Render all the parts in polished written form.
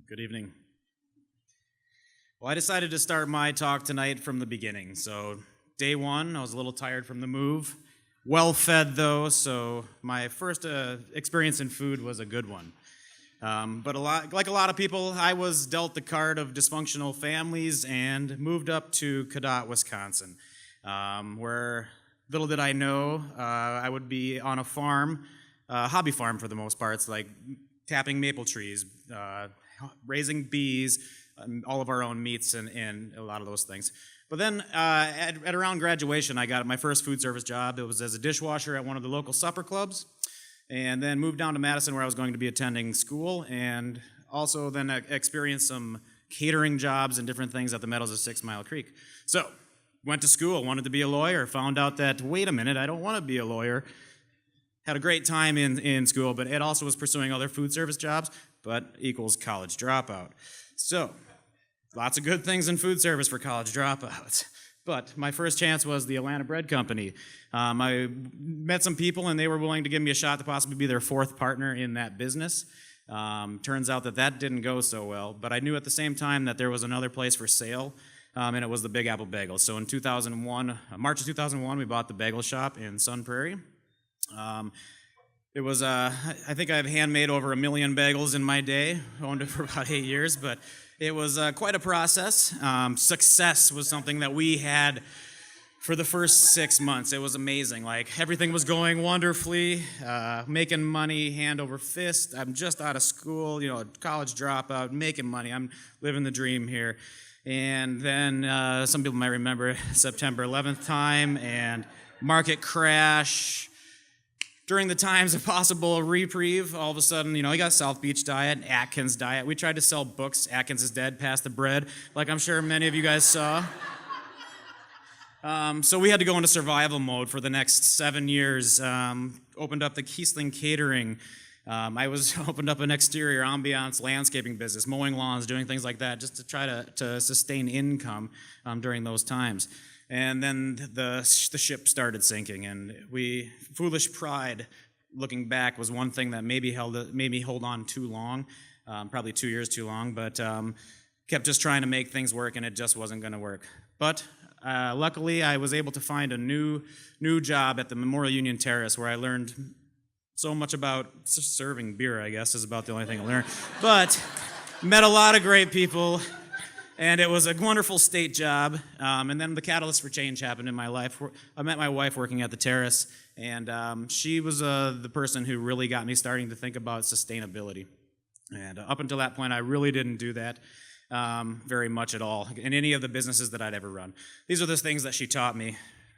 Good evening. Well, I decided to start my talk tonight from the beginning. So, day one, I was a little tired from the move. Well fed, though, so my first experience in food was a good one. But like a lot of people, I was dealt the card of dysfunctional families and moved up to Cadott, Wisconsin, where little did I know I would be on a farm, hobby farm for the most part. It's like tapping maple trees, raising bees, all of our own meats and a lot of those things. But then at around graduation, I got my first food service job. It was as a dishwasher at one of the local supper clubs, and then moved down to Madison where I was going to be attending school, and also then experienced some catering jobs and different things at the Meadows of 6 Mile Creek. So went to school, wanted to be a lawyer, found out that, wait a minute, I don't want to be a lawyer. Had a great time in school, but it also was pursuing other food service jobs, but equals college dropout. So, lots of good things in food service for college dropouts. But my first chance was the Atlanta Bread Company. I met some people, and they were willing to give me a shot to possibly be their fourth partner in that business. Turns out that didn't go so well, but I knew at the same time that there was another place for sale, and it was the Big Apple Bagel. So in 2001, March of 2001, we bought the bagel shop in Sun Prairie. It was, I think I've handmade over 1 million bagels in my day, owned it for about 8 years, but it was quite a process. Success was something that we had for the first 6 months. It was amazing. Like, everything was going wonderfully, making money hand over fist. I'm just out of school, college dropout, making money. I'm living the dream here. And then some people might remember September 11th time and market crash. During the times of possible reprieve, all of a sudden, you got South Beach diet, Atkins diet. We tried to sell books, Atkins is dead, pass the bread, like I'm sure many of you guys saw. So we had to go into survival mode for the next 7 years. Opened up the Kesling catering. I opened up an exterior ambiance landscaping business, mowing lawns, doing things like that, just to try to sustain income during those times. And then the ship started sinking, and foolish pride, looking back, was one thing that made me hold on too long, probably 2 years too long, but kept just trying to make things work, and it just wasn't going to work. But luckily, I was able to find a new job at the Memorial Union Terrace, where I learned so much about serving beer, I guess, is about the only thing I learned. But met a lot of great people. And it was a wonderful state job, and then the catalyst for change happened in my life. I met my wife working at the Terrace, and she was the person who really got me starting to think about sustainability. And up until that point, I really didn't do that very much at all in any of the businesses that I'd ever run. These are the things that she taught me: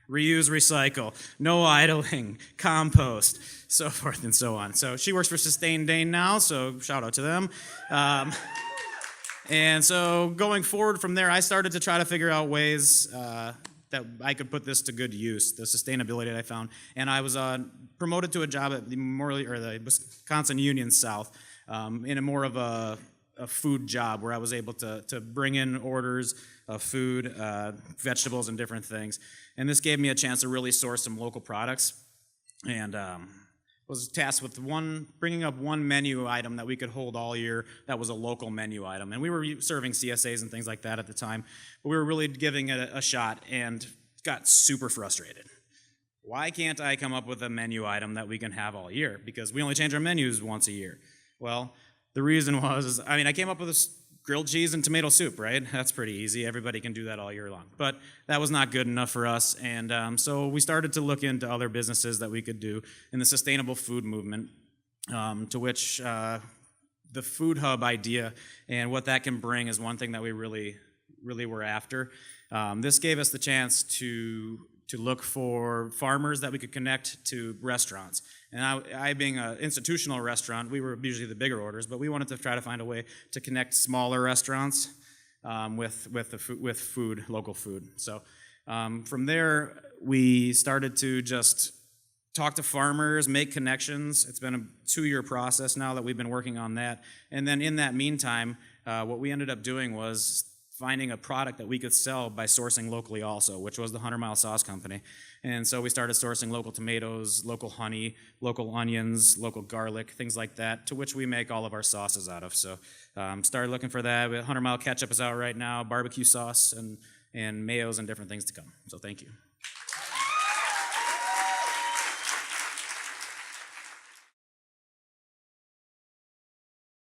reuse, recycle, no idling, compost, so forth and so on. So she works for Sustain Dane now, so shout out to them. And so going forward from there, I started to try to figure out ways that I could put this to good use, the sustainability that I found. And I was promoted to a job at the Wisconsin Union South in a more of a food job, where I was able to bring in orders of food, vegetables, and different things. And this gave me a chance to really source some local products, and was tasked with bringing up one menu item that we could hold all year that was a local menu item. And we were serving CSAs and things like that at the time, but we were really giving it a shot and got super frustrated. Why can't I come up with a menu item that we can have all year? Because we only change our menus once a year. Well, the reason was, I came up with this grilled cheese and tomato soup, right? That's pretty easy. Everybody can do that all year long. But that was not good enough for us, and so we started to look into other businesses that we could do in the sustainable food movement, to which the food hub idea and what that can bring is one thing that we really were after. This gave us the chance to look for farmers that we could connect to restaurants. And I being an institutional restaurant, we were usually the bigger orders, but we wanted to try to find a way to connect smaller restaurants with food, local food. So from there, we started to just talk to farmers, make connections. It's been a 2-year process now that we've been working on that. And then in that meantime, what we ended up doing was finding a product that we could sell by sourcing locally also, which was the 100 Mile Sauce Company. And so we started sourcing local tomatoes, local honey, local onions, local garlic, things like that, to which we make all of our sauces out of. So started looking for that. 100 Mile Ketchup is out right now, barbecue sauce, and mayos and different things to come. So thank you.